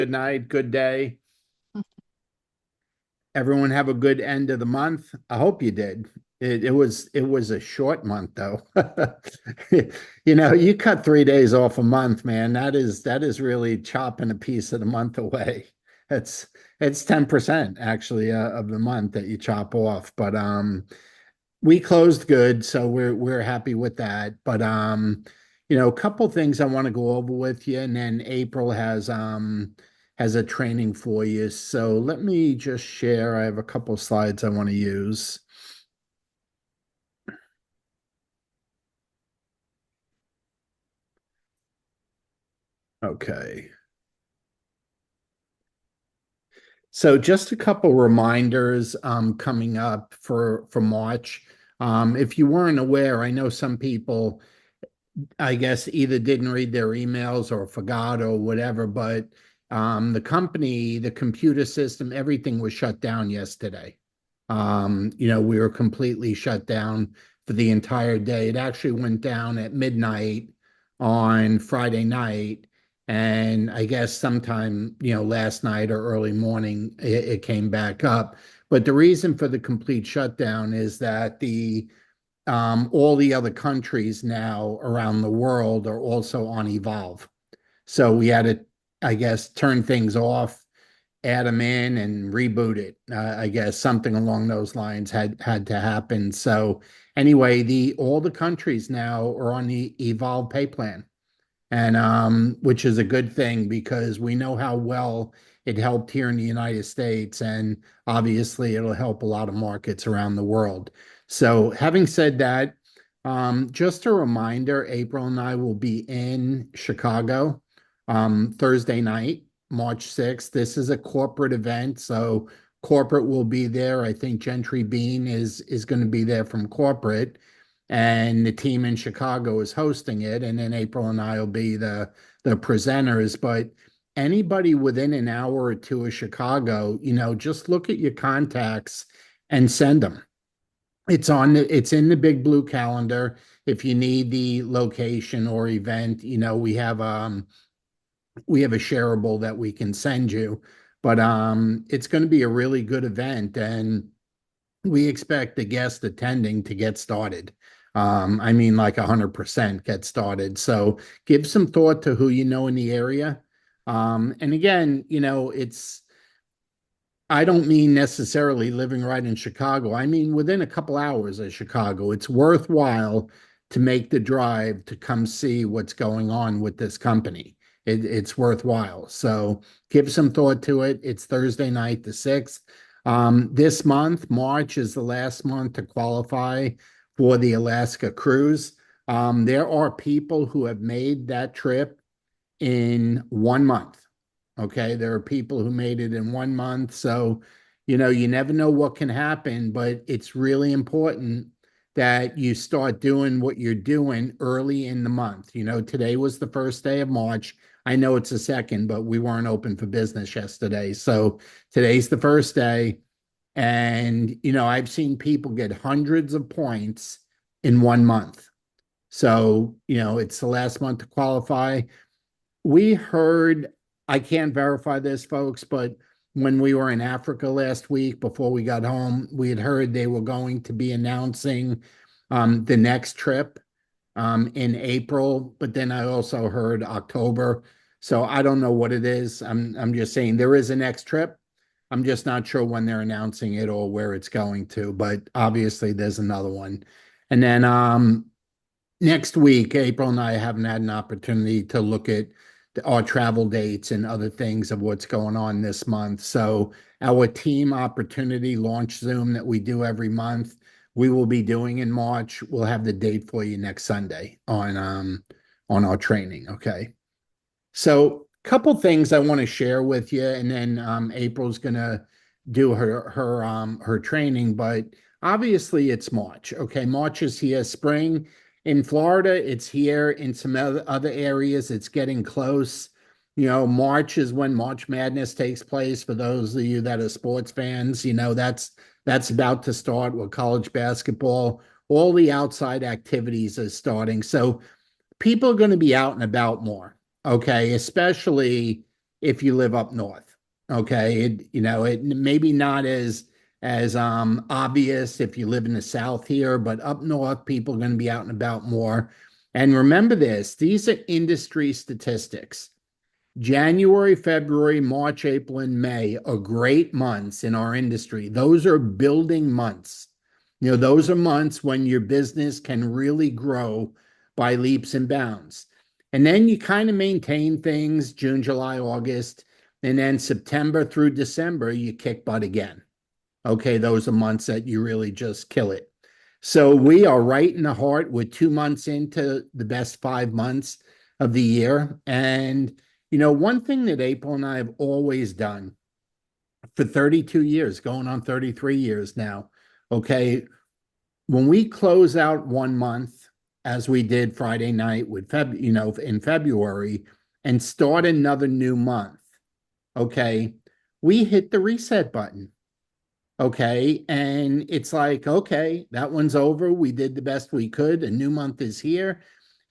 Good night, good day. Everyone have a good end of the month. I hope you did. It was a short month though. You cut 3 days off a month, man. That is really chopping a piece of the month away. It's it's 10% actually of the month that you chop off. But we closed good, so we're happy with that. But a couple things I want to go over with you, and then April has a training for you. So let me just share. I have a couple slides I want to use. Okay. So just a couple reminders coming up for March. If you weren't aware, I know some people I guess either didn't read their emails or forgot or whatever, but the company, the computer system, everything was shut down yesterday. We were completely shut down for the entire day. It actually went down at midnight on Friday night. And I guess sometime, last night or early morning, it came back up. But the reason for the complete shutdown is that the all the other countries now around the world are also on Evolve. So we had to, I guess, turn things off, add them in, and reboot it. I guess something along those lines had to happen. So anyway, the all the countries now are on the Evolve pay plan, and which is a good thing because we know how well it helped here in the United States, and obviously it'll help a lot of markets around the world. So, having said that, just a reminder, April and I will be in Chicago Thursday night, March 6th. This is a corporate event, so corporate will be there. I think Gentry Bean is going to be there from corporate, and the team in Chicago is hosting it, and then April and I will be the presenters. But anybody within an hour or two of Chicago, just look at your contacts and send them. It's in the Big Blue calendar. If you need the location or event, we have a shareable that we can send you. But it's going to be a really good event, and we expect the guests attending to get started. I mean, like 100% get started. So give some thought to who you know in the area. And again, I don't mean necessarily living right in Chicago. I mean, within a couple hours of Chicago, it's worthwhile to make the drive to come see what's going on with this company. It's worthwhile. So give some thought to it. It's Thursday night, the 6th. This month, March, is the last month to qualify for the Alaska cruise. There are people who have made that trip in 1 month. Okay. There are people who made it in 1 month. So, you never know what can happen, but it's really important that you start doing what you're doing early in the month. Today was the first day of March. I know it's the second, but we weren't open for business yesterday. So today's the first day. And, I've seen people get hundreds of points in 1 month. So, it's the last month to qualify. We heard, I can't verify this, folks, but when we were in Africa last week before we got home, we had heard they were going to be announcing the next trip in April, but then I also heard October. So I don't know what it is. I'm just saying there is a next trip. I'm just not sure when they're announcing it or where it's going to, but obviously there's another one. And then next week, April and I haven't had an opportunity to look at our travel dates and other things of what's going on this month. So our team opportunity launch Zoom that we do every month, we will be doing in March. We'll have the date for you next Sunday on our training. Okay. So a couple things I want to share with you, and then April's gonna do her training, but obviously it's March. Okay, March is here. Spring in Florida, it's here. In some other areas, it's getting close. March is when March Madness takes place. For those of you that are sports fans, that's about to start with college basketball. All the outside activities are starting. So people are going to be out and about more. Okay, especially if you live up north. Okay. It maybe not as obvious if you live in the south here, but up north, people are going to be out and about more. And remember this, these are industry statistics. January, February, March, April, and May are great months in our industry. Those are building months. Those are months when your business can really grow by leaps and bounds. And then you kind of maintain things June, July, August, and then September through December, you kick butt again. Okay, those are months that you really just kill it. So we are right in the heart. We're 2 months into the best 5 months of the year. And one thing that April and I have always done for 32 years, going on 33 years now, okay, when we close out one month, as we did Friday night with in February, and start another new month, okay, we hit the reset button. Okay. And it's like, okay, that one's over. We did the best we could. A new month is here.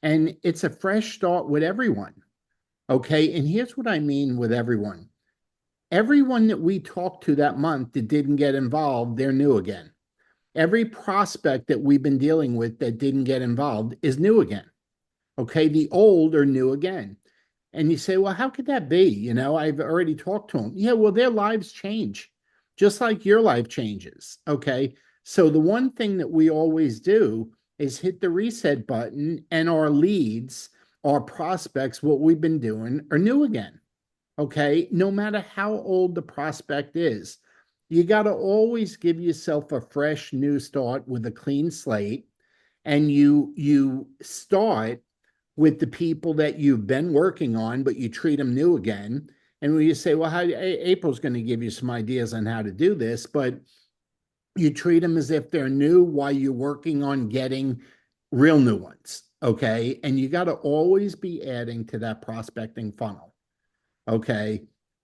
And it's a fresh start with everyone. Okay. And here's what I mean with everyone. Everyone that we talked to that month that didn't get involved, they're new again. Every prospect that we've been dealing with that didn't get involved is new again. Okay. The old are new again. And you say, well, how could that be? I've already talked to them. Yeah, well, their lives change, just like your life changes. Okay. So the one thing that we always do is hit the reset button, and our leads, our prospects, what we've been doing are new again. Okay. No matter how old the prospect is, you got to always give yourself a fresh new start with a clean slate. And you start with the people that you've been working on, but you treat them new again. And when you say, well, April's going to give you some ideas on how to do this, but you treat them as if they're new while you're working on getting real new ones. Okay. And you got to always be adding to that prospecting funnel. Okay.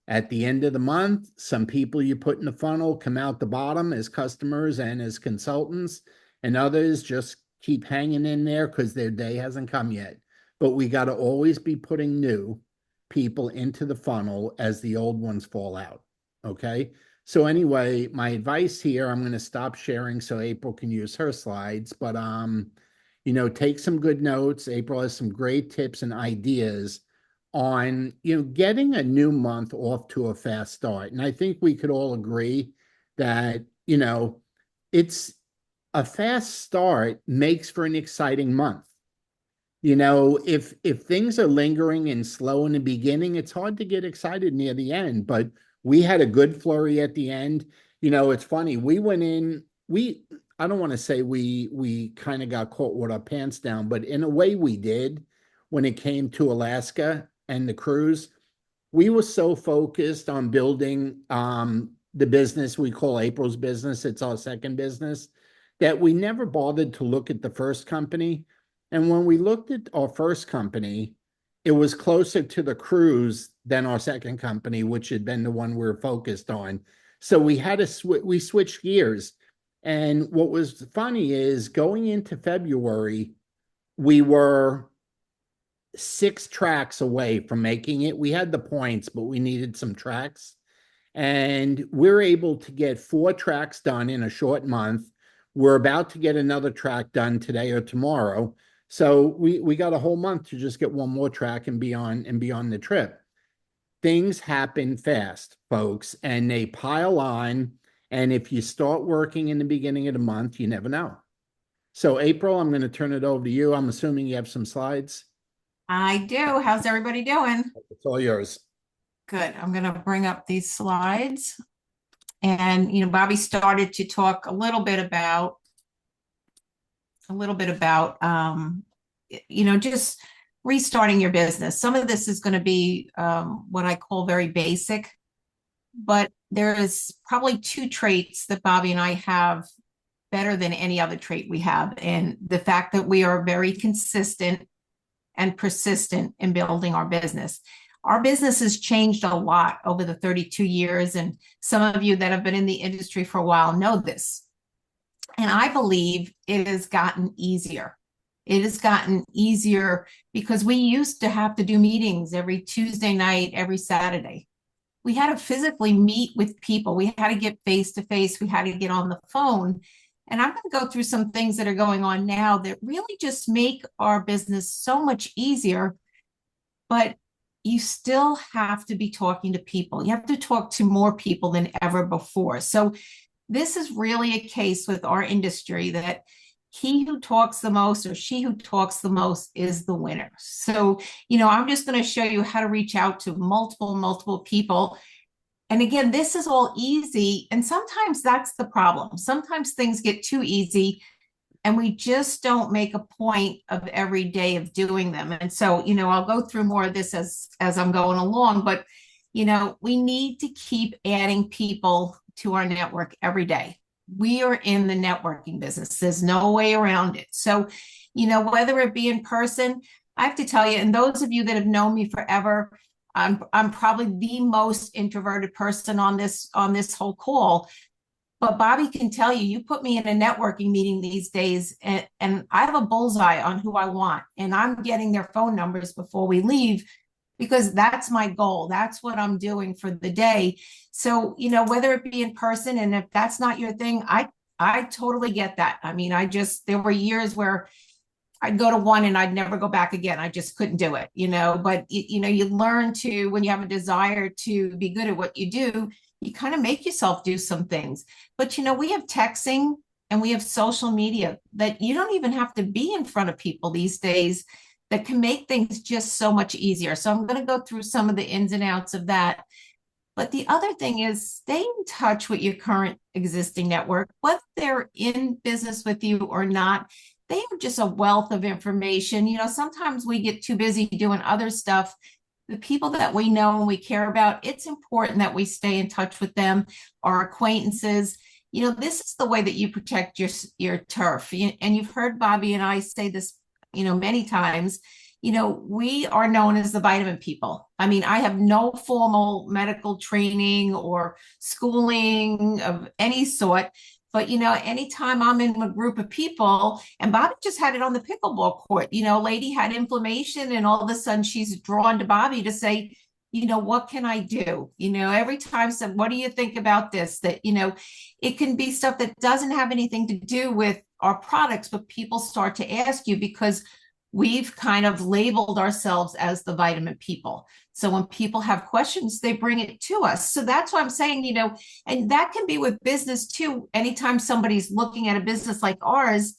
At the end of the month, some people you put in the funnel come out the bottom as customers and as consultants, and others just keep hanging in there because their day hasn't come yet. But we got to always be putting new people into the funnel as the old ones fall out. Okay. So anyway, my advice here, I'm going to stop sharing so April can use her slides, but take some good notes. April has some great tips and ideas on, getting a new month off to a fast start. And I think we could all agree that, it's a fast start makes for an exciting month. If things are lingering and slow in the beginning, it's hard to get excited near the end, but we had a good flurry at the end. It's funny. We went in, I don't want to say we kind of got caught with our pants down, but in a way we did when it came to Alaska and the cruise. We were so focused on building the business we call April's business. It's our second business, that we never bothered to look at the first company. And when we looked at our first company, it was closer to the cruise than our second company, which had been the one we were focused on. So we had to we switched gears. And what was funny is going into February, we were 6 tracks away from making it. We had the points, but we needed some tracks. And we're able to get 4 tracks done in a short month. We're about to get another track done today or tomorrow. So we got a whole month to just get one more track and be on the trip. Things happen fast, folks, and they pile on. And if you start working in the beginning of the month, you never know. So April, I'm going to turn it over to you. I'm assuming you have some slides. I do. How's everybody doing? It's all yours. Good. I'm going to bring up these slides. And, Bobby started to talk a little bit about, just restarting your business. Some of this is going to be what I call very basic, but there is probably 2 traits that Bobby and I have better than any other trait we have. And the fact that we are very consistent and persistent in building our business. Our business has changed a lot over the 32 years, and some of you that have been in the industry for a while know this. And I believe it has gotten easier. It has gotten easier because we used to have to do meetings every Tuesday night, every Saturday. We had to physically meet with people. We had to get face to face. We had to get on the phone. And I'm going to go through some things that are going on now that really just make our business so much easier. But you still have to be talking to people. You have to talk to more people than ever before. So this is really a case with our industry that he who talks the most or she who talks the most is the winner. So, I'm just going to show you how to reach out to multiple people. And again, this is all easy. And sometimes that's the problem. Sometimes things get too easy and we just don't make a point of every day of doing them. And so, I'll go through more of this as I'm going along, but we need to keep adding people to our network every day. We are in the networking business. There's no way around it. So, whether it be in person, I have to tell you, and those of you that have known me forever, I'm probably the most introverted person on this whole call. But Bobby can tell you, you put me in a networking meeting these days, and I have a bullseye on who I want, and I'm getting their phone numbers before we leave because that's my goal. That's what I'm doing for the day. So, whether it be in person, and if that's not your thing, I totally get that. I mean, there were years where I'd go to one and I'd never go back again. I just couldn't do it, but you learn to, when you have a desire to be good at what you do, you kind of make yourself do some things. But, we have texting and we have social media that you don't even have to be in front of people these days that can make things just so much easier. So I'm going to go through some of the ins and outs of that. But the other thing is stay in touch with your current existing network, whether they're in business with you or not. They have just a wealth of information. Sometimes we get too busy doing other stuff. The people that we know and we care about, it's important that we stay in touch with them, our acquaintances. This is the way that you protect your turf. And you've heard Bobby and I say this, many times. We are known as the vitamin people. I mean, I have no formal medical training or schooling of any sort. But, anytime I'm in a group of people, and Bobby just had it on the pickleball court, lady had inflammation and all of a sudden she's drawn to Bobby to say, what can I do? Every time said, what do you think about this? That, it can be stuff that doesn't have anything to do with our products, but people start to ask you because we've kind of labeled ourselves as the vitamin people. So when people have questions, they bring it to us. So that's why I'm saying, and that can be with business too. Anytime somebody's looking at a business like ours,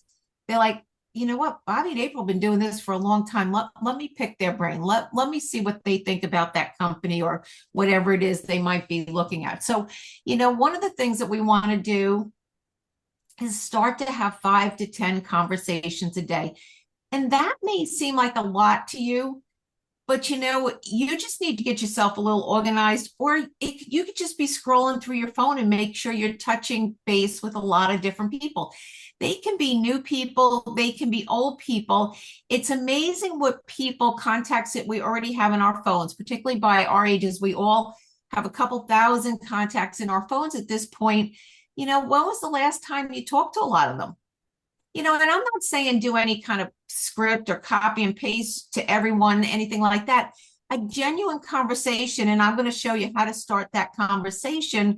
they're like, you know what, Bobby and April have been doing this for a long time. Let me pick their brain. Let me see what they think about that company or whatever it is they might be looking at. So, one of the things that we want to do is start to have 5 to 10 conversations a day. And that may seem like a lot to you, but you just need to get yourself a little organized, or you could just be scrolling through your phone and make sure you're touching base with a lot of different people. They can be new people, they can be old people. It's amazing what contacts that we already have in our phones, particularly by our ages. We all have a couple thousand contacts in our phones at this point. When was the last time you talked to a lot of them? And I'm not saying do any kind of script or copy and paste to everyone, anything like that. A genuine conversation, and I'm going to show you how to start that conversation.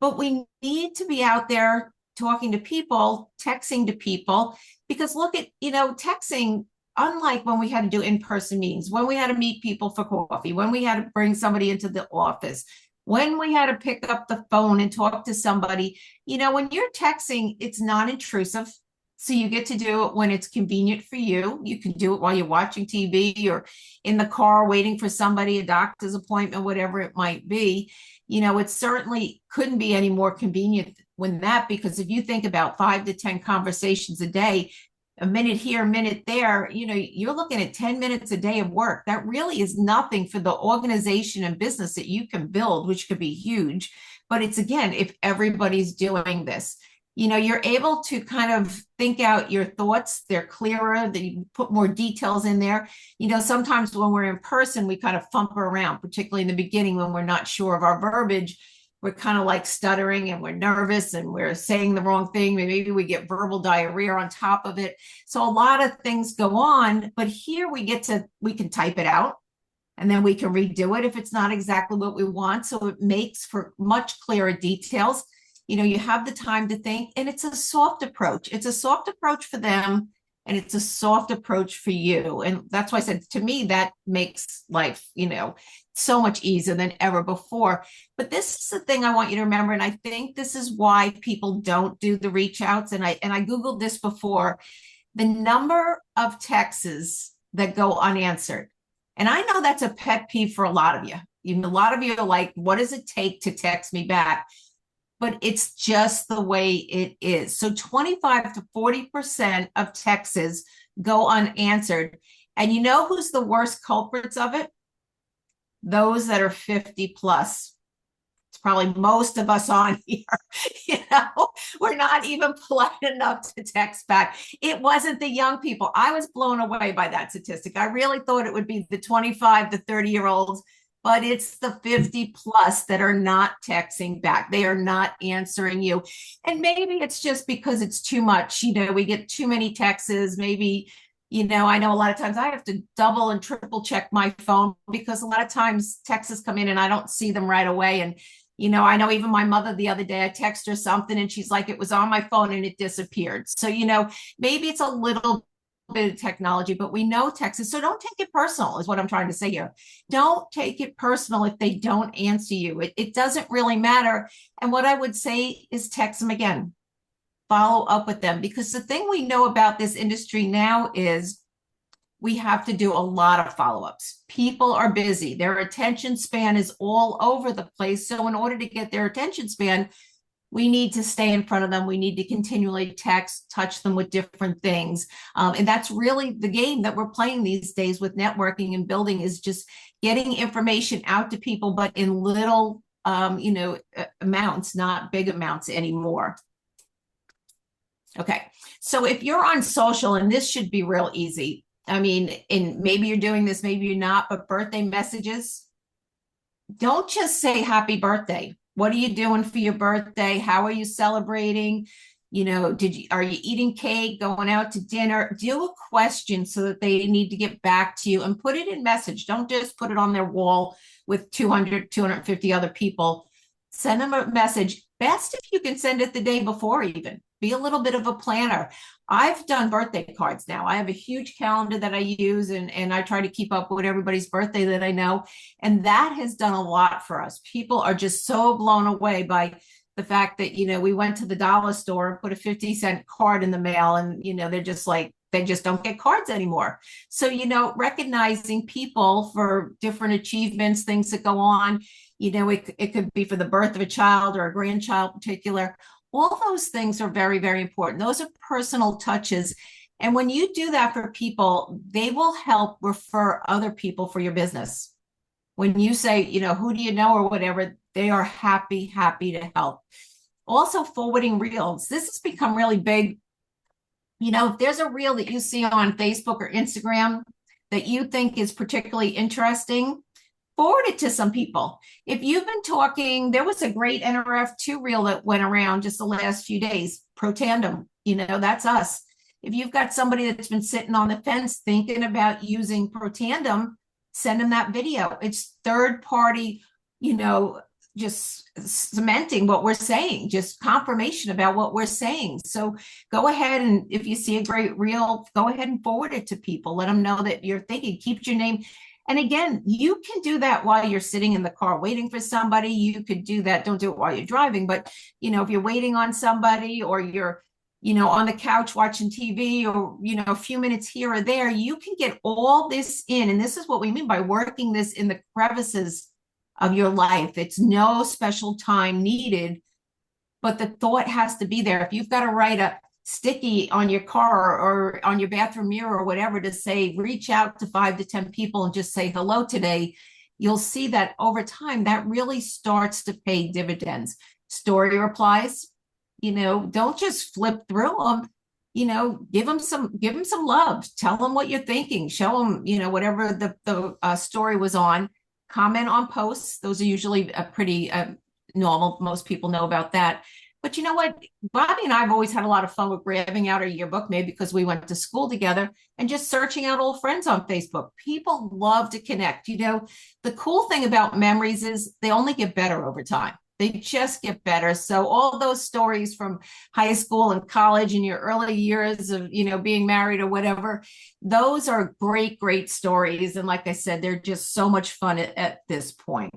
But we need to be out there talking to people, texting to people, because look at, texting, unlike when we had to do in-person meetings, when we had to meet people for coffee, when we had to bring somebody into the office, when we had to pick up the phone and talk to somebody, when you're texting, it's not intrusive. So you get to do it when it's convenient for you. You can do it while you're watching TV or in the car waiting for somebody, a doctor's appointment, whatever it might be. It certainly couldn't be any more convenient than that, because if you think about 5 to 10 conversations a day, a minute here, a minute there, you're looking at 10 minutes a day of work. That really is nothing for the organization and business that you can build, which could be huge. But it's, again, if everybody's doing this. You're able to kind of think out your thoughts. They're clearer. You put more details in there. Sometimes when we're in person, we kind of fumble around, particularly in the beginning when we're not sure of our verbiage. we're kind of like stuttering and we're nervous and we're saying the wrong thing. Maybe we get verbal diarrhea on top of it. So a lot of things go on, but here we can type it out and then we can redo it if it's not exactly what we want. So it makes for much clearer details. You have the time to think, and it's a soft approach. It's a soft approach for them, and it's a soft approach for you. And that's why I said, to me, that makes life, so much easier than ever before. But this is the thing I want you to remember. And I think this is why people don't do the reach outs. And I Googled this before, the number of texts that go unanswered. And I know that's a pet peeve for a lot of you. Even a lot of you are like, what does it take to text me back? But it's just the way it is. So 25 to 40% of texts go unanswered. And you know who's the worst culprits of it? Those that are 50 plus. It's probably most of us on here. We're not even polite enough to text back. It wasn't the young people. I was blown away by that statistic. I really thought it would be the 25 to 30-year-olds, but it's the 50 plus that are not texting back. They are not answering you. And maybe it's just because it's too much. We get too many texts. Maybe, I know a lot of times I have to double and triple check my phone because a lot of times texts come in and I don't see them right away. And, I know even my mother the other day, I text her something and she's like, it was on my phone and it disappeared. So, maybe it's a little bit of technology, but we know texts. So don't take it personal is what I'm trying to say here. Don't take it personal if they don't answer you. It doesn't really matter. And what I would say is text them again, follow up with them, because the thing we know about this industry now is we have to do a lot of follow-ups. People are busy. Their attention span is all over the place. So in order to get their attention span, we need to stay in front of them. We need to continually text, touch them with different things. And that's really the game that we're playing these days with networking and building, is just getting information out to people, but in little, amounts, not big amounts anymore. Okay. So if you're on social, and this should be real easy. I mean, and maybe you're doing this, maybe you're not, but birthday messages, don't just say happy birthday. What are you doing for your birthday? How are you celebrating? Are you eating cake, going out to dinner? Do a question so that they need to get back to you, and put it in message. Don't just put it on their wall with 200, 250 other people. Send them a message. Best if you can send it the day before even. Be a little bit of a planner. I've done birthday cards now. I have a huge calendar that I use, and I try to keep up with everybody's birthday that I know. And that has done a lot for us. People are just so blown away by the fact that, we went to the dollar store and put a 50-cent card in the mail, and, they're just like, they just don't get cards anymore. So, recognizing people for different achievements, things that go on, it could be for the birth of a child or a grandchild in particular. All those things are very, very important. Those are personal touches. And when you do that for people, they will help refer other people for your business. When you say, who do you know or whatever, they are happy to help. Also, forwarding reels. This has become really big. If there's a reel that you see on Facebook or Instagram that you think is particularly interesting, forward it to some people. If you've been talking, there was a great NRF2 reel that went around just the last few days, Protandem, that's us. If you've got somebody that's been sitting on the fence thinking about using Protandem, send them that video. It's third party, just cementing what we're saying, just confirmation about what we're saying. So go ahead, and if you see a great reel, go ahead and forward it to people. Let them know that you're thinking, keep your name. And again, you can do that while you're sitting in the car waiting for somebody. You could do that. Don't do it while you're driving, but if you're waiting on somebody, or you're, on the couch watching TV, or, a few minutes here or there, you can get all this in. And this is what we mean by working this in the crevices of your life. It's no special time needed, but the thought has to be there. If you've got to write a sticky on your car or on your bathroom mirror or whatever to say, reach out to 5 to 10 people and just say hello today, you'll see that over time, that really starts to pay dividends. Story replies, don't just flip through them, give them some love, tell them what you're thinking, show them, whatever the story was on, comment on posts. Those are usually a pretty normal. Most people know about that. But you know what? Bobby and I have always had a lot of fun with grabbing out our yearbook, maybe because we went to school together, and just searching out old friends on Facebook. People love to connect. The cool thing about memories is they only get better over time. They just get better. So all those stories from high school and college and your early years of, being married or whatever, those are great, great stories. And like I said, they're just so much fun at this point.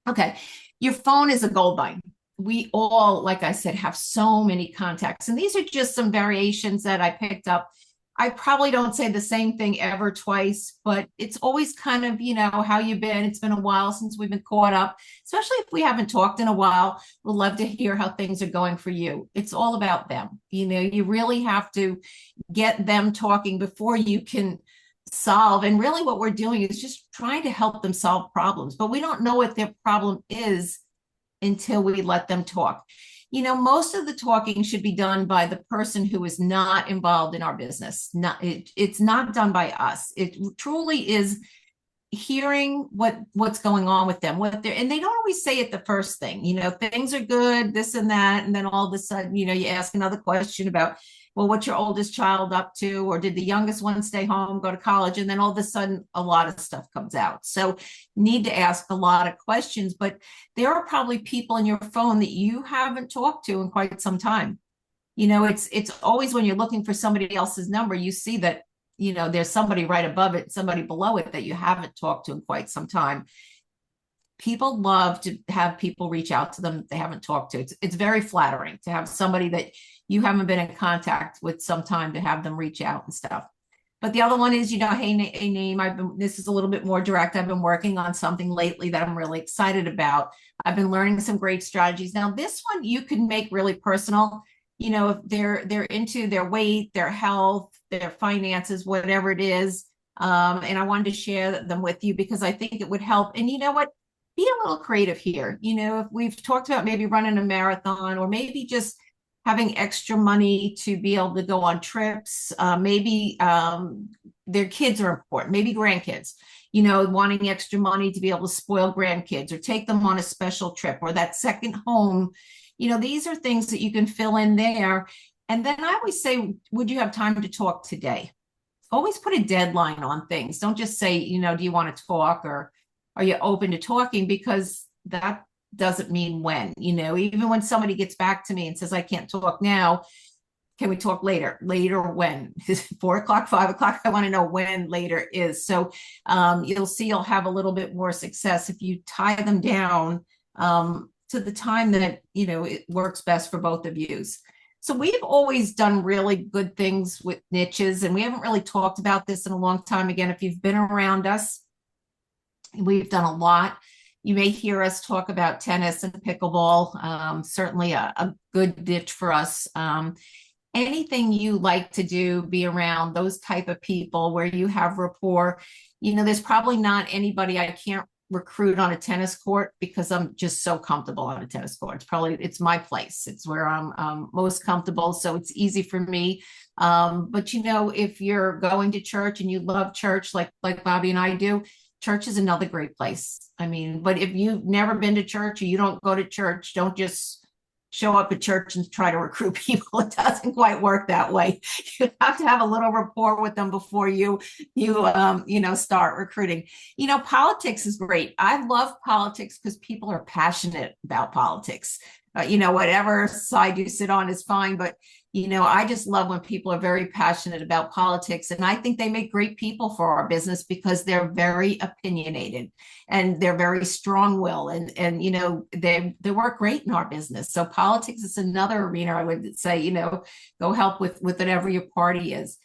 Okay. Your phone is a gold mine. We all, like I said, have so many contacts. And these are just some variations that I picked up. I probably don't say the same thing ever twice, but it's always kind of, how you been? It's been a while since we've been caught up, especially if we haven't talked in a while. We'll love to hear how things are going for you. It's all about them. You really have to get them talking before you can solve. And really what we're doing is just trying to help them solve problems, but we don't know what their problem is until we let them talk. Most of the talking should be done by the person who is not involved in our business. It's not done by us. It truly is hearing what's going on with them, and they don't always say it the first thing. Things are good, this and that, and then all of a sudden, you ask another question about, well, what's your oldest child up to, or did the youngest one stay home, go to college, and then all of a sudden a lot of stuff comes out. So need to ask a lot of questions, but there are probably people in your phone that you haven't talked to in quite some time. It's always when you're looking for somebody else's number, you see that there's somebody right above it, somebody below it that you haven't talked to in quite some time. People love to have people reach out to them they haven't talked to. It's very flattering to have somebody that you haven't been in contact with some time, to have them reach out and stuff. But the other one is, hey, name, this is a little bit more direct. I've been working on something lately that I'm really excited about. I've been learning some great strategies. Now, this one you can make really personal. If they're into their weight, their health, their finances, whatever it is. And I wanted to share them with you because I think it would help. And you know what? Be a little creative here. If we've talked about maybe running a marathon, or maybe just having extra money to be able to go on trips, maybe their kids are important, maybe grandkids, wanting extra money to be able to spoil grandkids or take them on a special trip, or that second home. These are things that you can fill in there. And then I always say, would you have time to talk today? Always put a deadline on things. Don't just say, do you want to talk, or are you open to talking? Because that doesn't mean when. Even when somebody gets back to me and says, I can't talk now, can we talk later? Later when? 4 o'clock, 5 o'clock? I want to know when later is. So you'll see you'll have a little bit more success if you tie them down to the time that, it works best for both of you. So we've always done really good things with niches, and we haven't really talked about this in a long time. Again, if you've been around us, we've done a lot. You may hear us talk about tennis and pickleball, certainly a good niche for us. Anything you like to do, be around those type of people where you have rapport. There's probably not anybody I can't recruit on a tennis court, because I'm just so comfortable on a tennis court. It's my place. It's where I'm most comfortable. So it's easy for me. But if you're going to church and you love church, like Bobby and I do, church is another great place. But if you've never been to church or you don't go to church, don't just show up at church and try to recruit people. It doesn't quite work that way. You have to have a little rapport with them before you start recruiting. Politics is great. I love politics because people are passionate about politics. Whatever side you sit on is fine, but I just love when people are very passionate about politics, and I think they make great people for our business because they're very opinionated and they're very strong-willed, and they work great in our business. So politics is another arena I would say, go help with whatever your party is.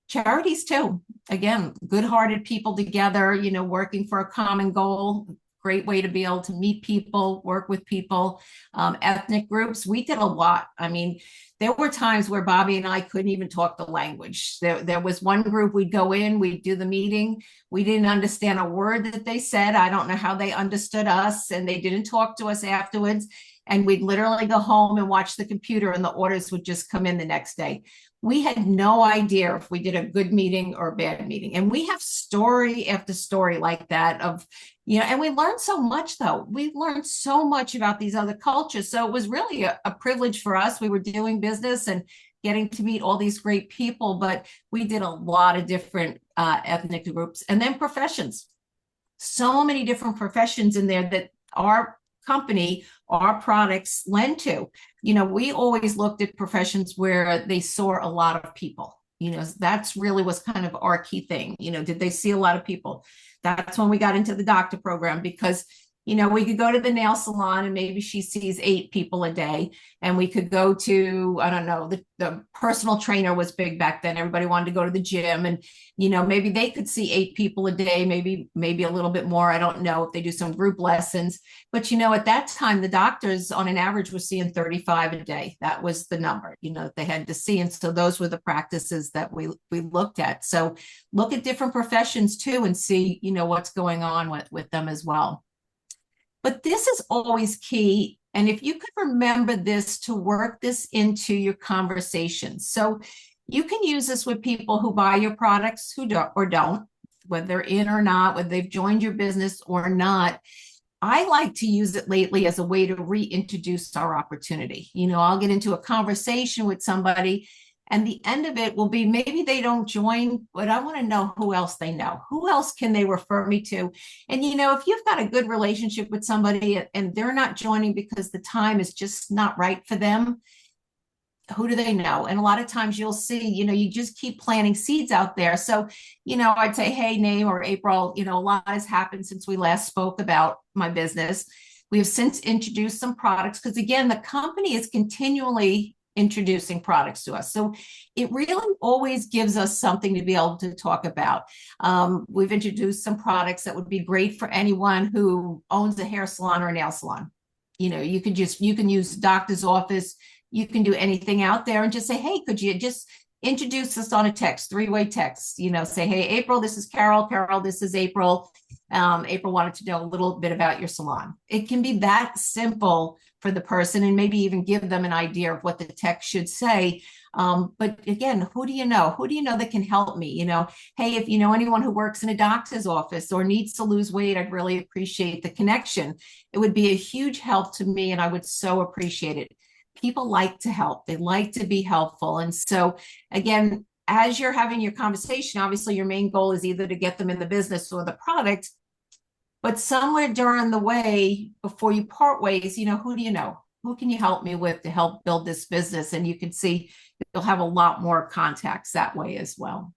Charities too. Again, good-hearted people together, working for a common goal. Great way to be able to meet people, work with people. Ethnic groups, we did a lot. There were times where Bobby and I couldn't even talk the language. There was one group, we'd go in, we'd do the meeting, We didn't understand a word that they said. I don't know how they understood us, and they didn't talk to us afterwards. And we'd literally go home and watch the computer, and the orders would just come in the next day. We had no idea if we did a good meeting or a bad meeting. And we have story after story like that of, and we learned so much, though. We learned so much about these other cultures. So it was really a privilege for us. We were doing business and getting to meet all these great people, but we did a lot of different ethnic groups, and then professions. So many different professions in there that our company, our products lend to. We always looked at professions where they saw a lot of people. That's really was kind of our key thing. Did they see a lot of people? That's when we got into the doctor program, because we could go to the nail salon and maybe she sees 8 people a day. And we could go to, I don't know, the personal trainer was big back then. Everybody wanted to go to the gym, and, maybe they could see 8 people a day, maybe a little bit more. I don't know if they do some group lessons, but, at that time, the doctors on an average were seeing 35 a day. That was the number, they had to see. And so those were the practices that we looked at. So look at different professions too, and see, what's going on with them as well. But this is always key. And if you could remember this, to work this into your conversations. So you can use this with people who buy your products, who don't, whether they're in or not, whether they've joined your business or not. I like to use it lately as a way to reintroduce our opportunity. I'll get into a conversation with somebody, and the end of it will be, maybe they don't join, but I want to know who else they know. Who else can they refer me to? And, if you've got a good relationship with somebody and they're not joining because the time is just not right for them, who do they know? And a lot of times you'll see, you just keep planting seeds out there. So, I'd say, hey, Naeem or April, a lot has happened since we last spoke about my business. We have since introduced some products, because again, the company is continually introducing products to us. So it really always gives us something to be able to talk about. We've introduced some products that would be great for anyone who owns a hair salon or a nail salon. You can use doctor's office. You can do anything out there and just say, hey, could you just introduce us on a text, 3-way text, say, hey, April, this is Carol. Carol, this is April. April wanted to know a little bit about your salon. It can be that simple for the person, and maybe even give them an idea of what the text should say. But again, who do you know? Who do you know that can help me? Hey, if you know anyone who works in a doctor's office or needs to lose weight, I'd really appreciate the connection. It would be a huge help to me, and I would so appreciate it. People like to help. They like to be helpful. And so again, as you're having your conversation, obviously your main goal is either to get them in the business or the product. But somewhere during the way, before you part ways, who do you know? Who can you help me with to help build this business? And you can see you'll have a lot more contacts that way as well.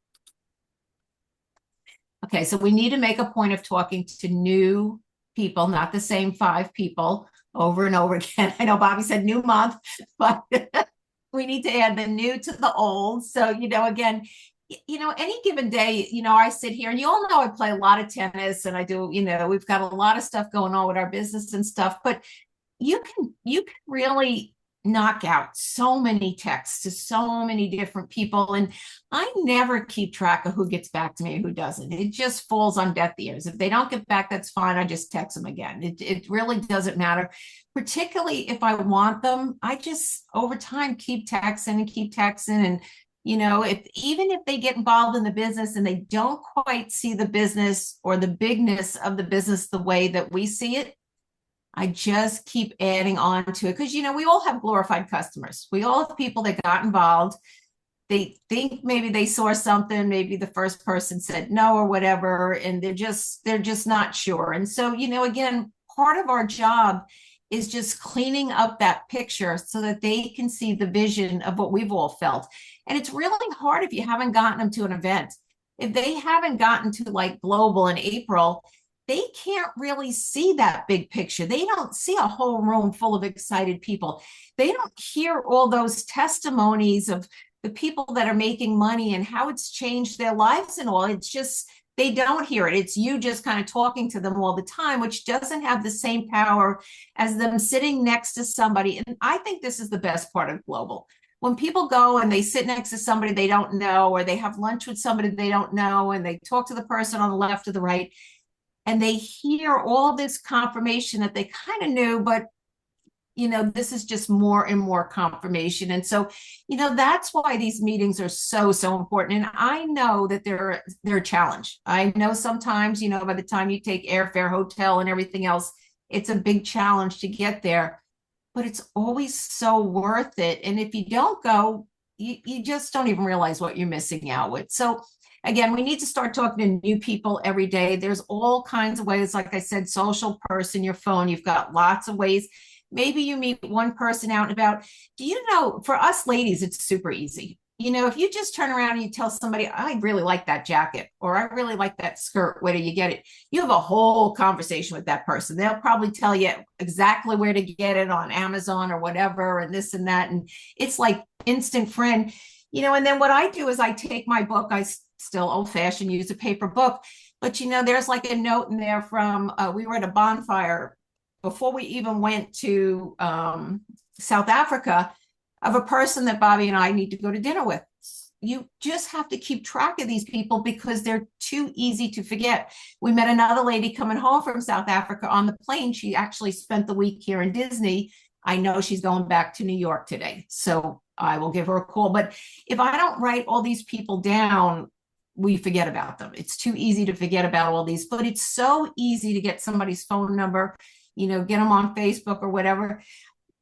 Okay, so we need to make a point of talking to new people, not the same 5 people over and over again. I know Bobby said new month, but we need to add the new to the old. So, again, any given day, I sit here, and you all know I play a lot of tennis, and I do, we've got a lot of stuff going on with our business and stuff, but you can really knock out so many texts to so many different people. And I never keep track of who gets back to me and who doesn't. It just falls on deaf ears. If they don't get back, that's fine. I just text them again. It really doesn't matter, particularly if I want them. I just over time keep texting. And even if they get involved in the business and they don't quite see the business or the bigness of the business the way that we see it, I just keep adding on to it, because, we all have glorified customers. We all have people that got involved. They think maybe they saw something, maybe the first person said no or whatever, and they're just not sure. And so, again, part of our job is just cleaning up that picture so that they can see the vision of what we've all felt. And it's really hard if you haven't gotten them to an event. If they haven't gotten to like Global in April, they can't really see that big picture. They don't see a whole room full of excited people. They don't hear all those testimonies of the people that are making money and how it's changed their lives and all. It's just, they don't hear it. It's you just kind of talking to them all the time, which doesn't have the same power as them sitting next to somebody. And I think this is the best part of Global. when people go and they sit next to somebody they don't know, or they have lunch with somebody they don't know, and they talk to the person on the left or the right, and they hear all this confirmation that they kind of knew, but this is just more and more confirmation. And so, that's why these meetings are so, so important. And I know that they're a challenge. I know sometimes, by the time you take airfare, hotel, and everything else, it's a big challenge to get there, but it's always so worth it. And if you don't go, you just don't even realize what you're missing out with. So again, we need to start talking to new people every day. There's all kinds of ways. Like I said, social person, your phone, you've got lots of ways. Maybe you meet one person out and about. Do you know, for us ladies, it's super easy. If you just turn around and you tell somebody, I really like that jacket, or I really like that skirt, where do you get it? You have a whole conversation with that person. They'll probably tell you exactly where to get it on Amazon or whatever, and this and that. And it's like instant friend. And then what I do is I take my book, I still old fashioned use a paper book, but there's like a note in there from, we were at a bonfire before we even went to South Africa, of a person that Bobby and I need to go to dinner with. You just have to keep track of these people because they're too easy to forget. We met another lady coming home from South Africa on the plane. She actually spent the week here in Disney. I know she's going back to New York today, so I will give her a call. But if I don't write all these people down, we forget about them. It's too easy to forget about all these, but it's so easy to get somebody's phone number, get them on Facebook or whatever.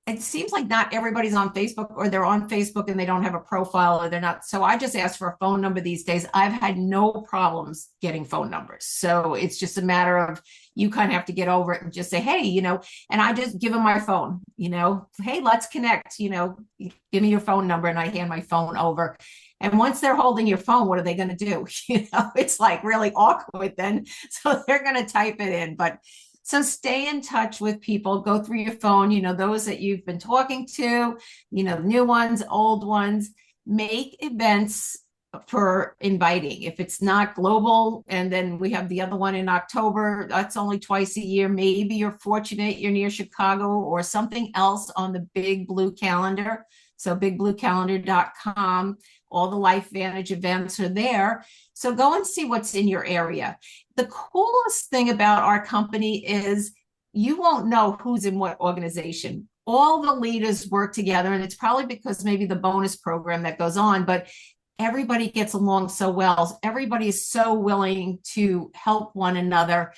It seems like not everybody's on Facebook, or they're on Facebook and they don't have a profile, or they're not. So I just ask for a phone number these days. I've had no problems getting phone numbers. So it's just a matter of, you kind of have to get over it and just say, hey, and I just give them my phone, hey, let's connect, give me your phone number, and I hand my phone over. And once they're holding your phone, what are they going to do? It's like really awkward then. So they're going to type it in. But so stay in touch with people, go through your phone, those that you've been talking to, new ones, old ones, make events for inviting. If it's not global, and then we have the other one in October, that's only twice a year. Maybe you're fortunate, you're near Chicago or something else on the Big Blue Calendar. So bigbluecalendar.com, all the LifeVantage events are there. So go and see what's in your area. The coolest thing about our company is you won't know who's in what organization. All the leaders work together, and it's probably because maybe the bonus program that goes on, but everybody gets along so well. Everybody is so willing to help one another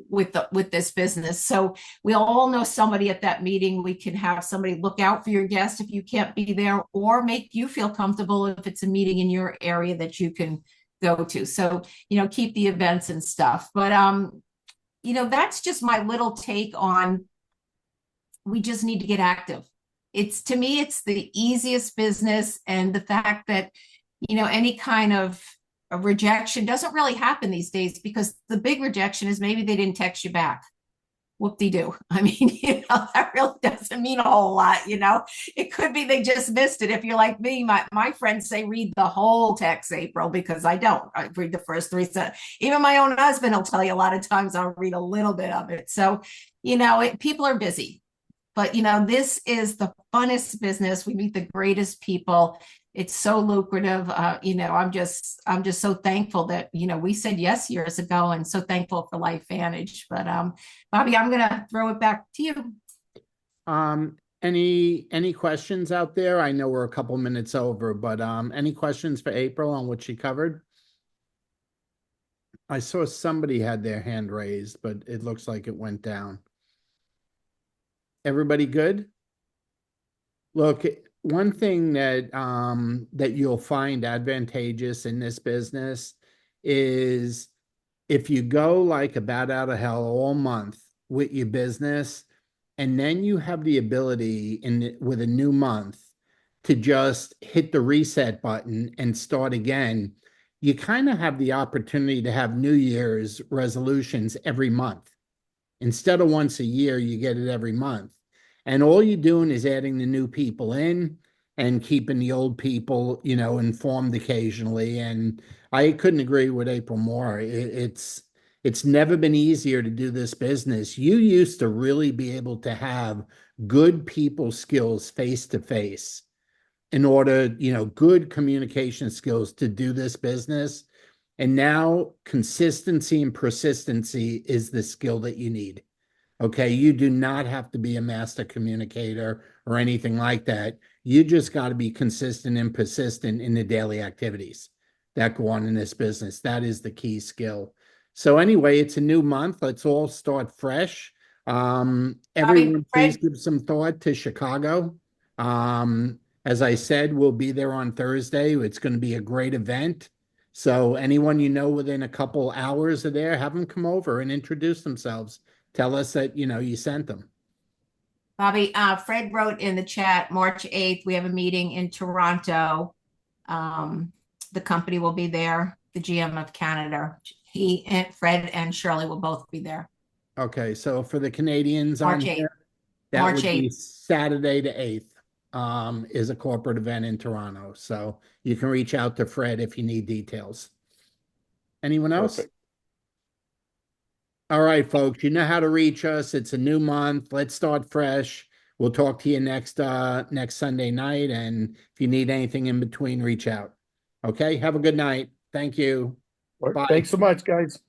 with this business. So we all know somebody at that meeting. We can have somebody look out for your guest if you can't be there, or make you feel comfortable if it's a meeting in your area that you can go to. So, keep the events and stuff. But, that's just my little take on, we just need to get active. To me, it's the easiest business. And the fact that, any kind of a rejection doesn't really happen these days, because the big rejection is maybe they didn't text you back. Whoop-de-doo. I mean, that really doesn't mean a whole lot, It could be they just missed it. If you're like me, my friends say read the whole text, April, because I don't. I read the first three sentences. Even my own husband will tell you a lot of times I'll read a little bit of it. So, people are busy. But, this is the funnest business. We meet the greatest people. It's so lucrative. I'm just so thankful that, we said yes years ago, and so thankful for LifeVantage. But Bobby, I'm going to throw it back to you. Any questions out there? I know we're a couple minutes over, but any questions for April on what she covered? I saw somebody had their hand raised, but it looks like it went down. Everybody good? Look, one thing that that you'll find advantageous in this business is if you go like a bat out of hell all month with your business, and then you have the ability with a new month to just hit the reset button and start again, you kind of have the opportunity to have New Year's resolutions every month. Instead of once a year, you get it every month. And all you're doing is adding the new people in and keeping the old people, informed occasionally. And I couldn't agree with April more. It's never been easier to do this business. You used to really be able to have good people skills face to face. in order, good communication skills to do this business. And now consistency and persistency is the skill that you need. Okay, you do not have to be a master communicator or anything like that. You just got to be consistent and persistent in the daily activities that go on in this business. That is the key skill. So anyway, it's a new month. Let's all start fresh. Everyone, please Fred, give some thought to Chicago. As I said, we'll be there on Thursday. It's going to be a great event. So anyone within a couple hours of there, have them come over and introduce themselves. Tell us that, you sent them. Bobby, Fred wrote in the chat, March 8th, we have a meeting in Toronto. The company will be there, the GM of Canada. He and Fred and Shirley will both be there. Okay, so for the Canadians on March 8th. here, that March would be 8th. Saturday the 8th, is a corporate event in Toronto. So you can reach out to Fred if you need details. Anyone else? Perfect. All right, folks, you know how to reach us. It's a new month. Let's start fresh. We'll talk to you next Sunday night. And if you need anything in between, reach out. Okay, have a good night. Thank you. All right, Bye. thanks so much, guys.